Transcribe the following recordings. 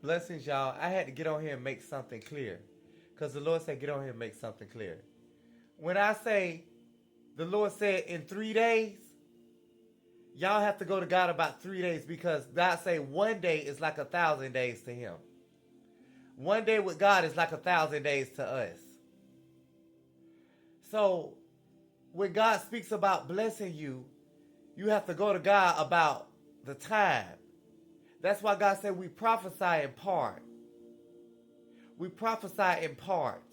Blessings, y'all. I had to get on here and make something clear. Because the Lord said, get on here and make something clear. When I say the Lord said in 3 days, y'all have to go to God about 3 days because God say one day is like 1,000 days to him. One day with God is like 1,000 days to us. So when God speaks about blessing you, you have to go to God about the time. That's why God said we prophesy in part. We prophesy in part.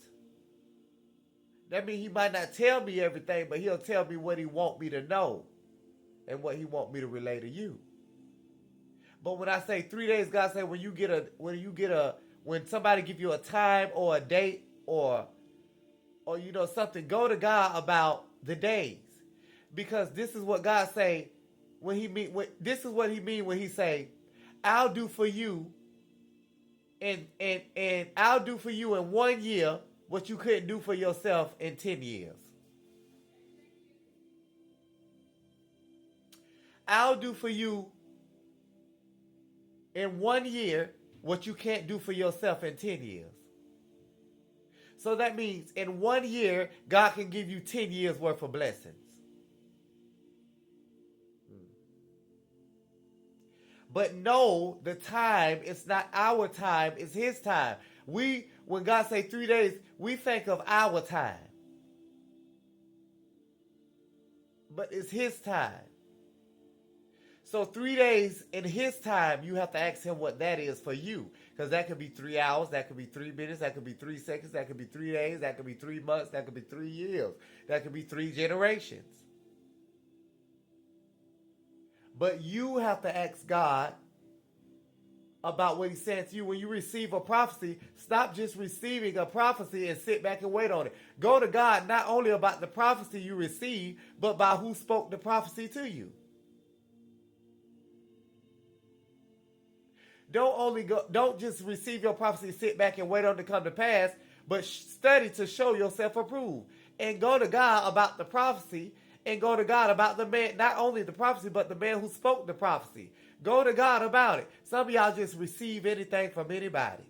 That means he might not tell me everything, but he'll tell me what he want me to know and what he want me to relay to you. But when I say 3 days, God said when somebody give you a time or a date or something, go to God about the days. Because this is what God say this is what he mean when he say, I'll do for you and I'll do for you in 1 year what you couldn't do for yourself in 10 years. I'll do for you in 1 year what you can't do for yourself in 10 years. So that means in 1 year, God can give you 10 years worth of blessings. But no, the time, it's not our time, it's his time. When God say 3 days, we think of our time. But it's his time. So 3 days in his time, you have to ask him what that is for you. Because that could be 3 hours, that could be 3 minutes, that could be 3 seconds, that could be 3 days, that could be 3 months, that could be 3 years, that could be 3 generations. But you have to ask God about what he's saying to you. When you receive a prophecy, stop just receiving a prophecy and sit back and wait on it. Go to God not only about the prophecy you receive, but by who spoke the prophecy to you. Don't just receive your prophecy, sit back and wait on it to come to pass, but study to show yourself approved. And go to God about the prophecy, and go to God about the man, not only the prophecy, but the man who spoke the prophecy. Go to God about it. Some of y'all just receive anything from anybody.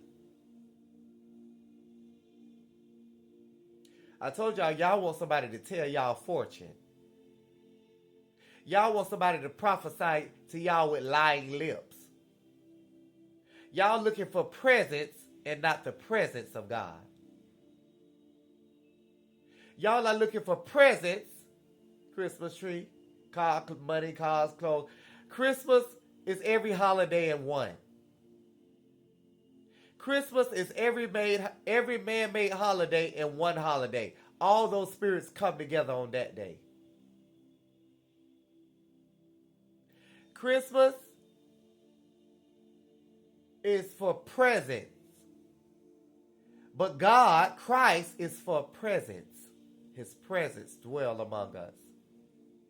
I told y'all want somebody to tell y'all fortune. Y'all want somebody to prophesy to y'all with lying lips. Y'all looking for presents and not the presence of God. Y'all are looking for presents, Christmas tree, car, money, cars, clothes. Christmas is every holiday in one. Christmas is every man-made holiday in one holiday. All those spirits come together on that day. Christmas is for presents. But God, Christ, is for presence. His presence dwell among us.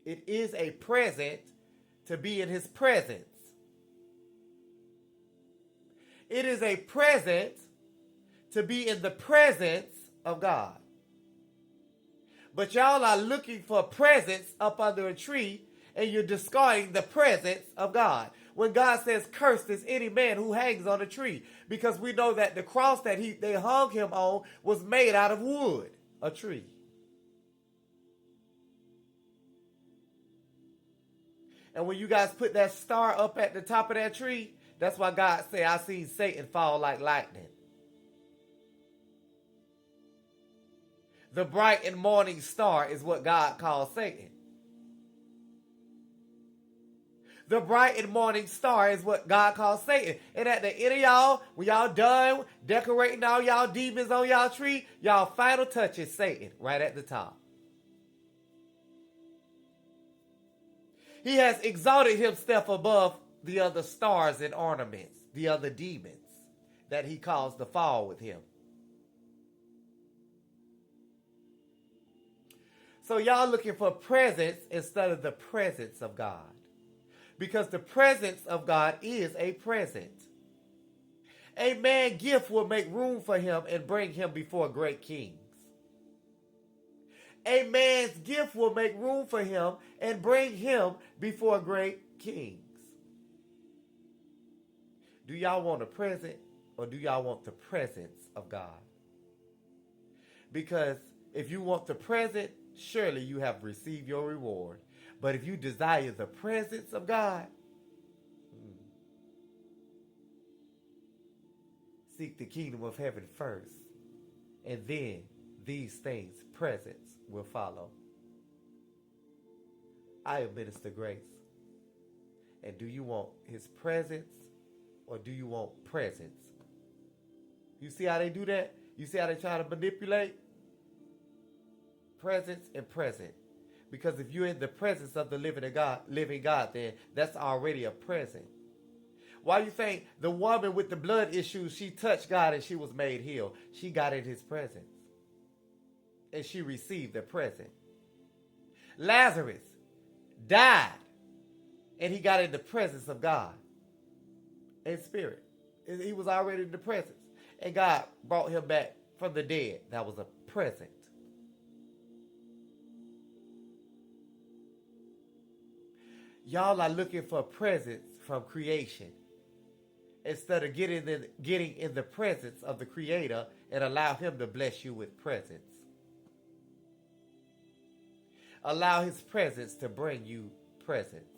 It is a present to be in his presence. It is a present to be in the presence of God. But y'all are looking for presents up under a tree, and you're discarding the presence of God. When God says, cursed is any man who hangs on a tree, because we know that the cross that they hung him on was made out of wood, a tree. And when you guys put that star up at the top of that tree, that's why God said, I seen Satan fall like lightning. The bright and morning star is what God calls Satan. The bright and morning star is what God calls Satan. And at the end of y'all, when y'all done decorating all y'all demons on y'all tree, y'all final touch is Satan right at the top. He has exalted himself above the other stars and ornaments, the other demons that he caused to fall with him. So y'all looking for presents instead of the presence of God. Because the presence of God is a present. A man's gift will make room for him and bring him before great kings. A man's gift will make room for him and bring him before great kings. Do y'all want a present or do y'all want the presence of God? Because if you want the present, surely you have received your reward. But if you desire the presence of God, seek the kingdom of heaven first. And then these things, presence, will follow. I am Minister Grace. And do you want his presence or do you want presence? You see how they do that? You see how they try to manipulate? Presence and present. Because if you're in the presence of the living God, then that's already a present. Why you think the woman with the blood issues, she touched God and she was made healed? She got in his presence. And she received the present. Lazarus died and he got in the presence of God in spirit. He was already in the presence. And God brought him back from the dead. That was a present. Y'all are looking for presence from creation instead of getting in the presence of the Creator and allow him to bless you with presence. Allow his presence to bring you presence.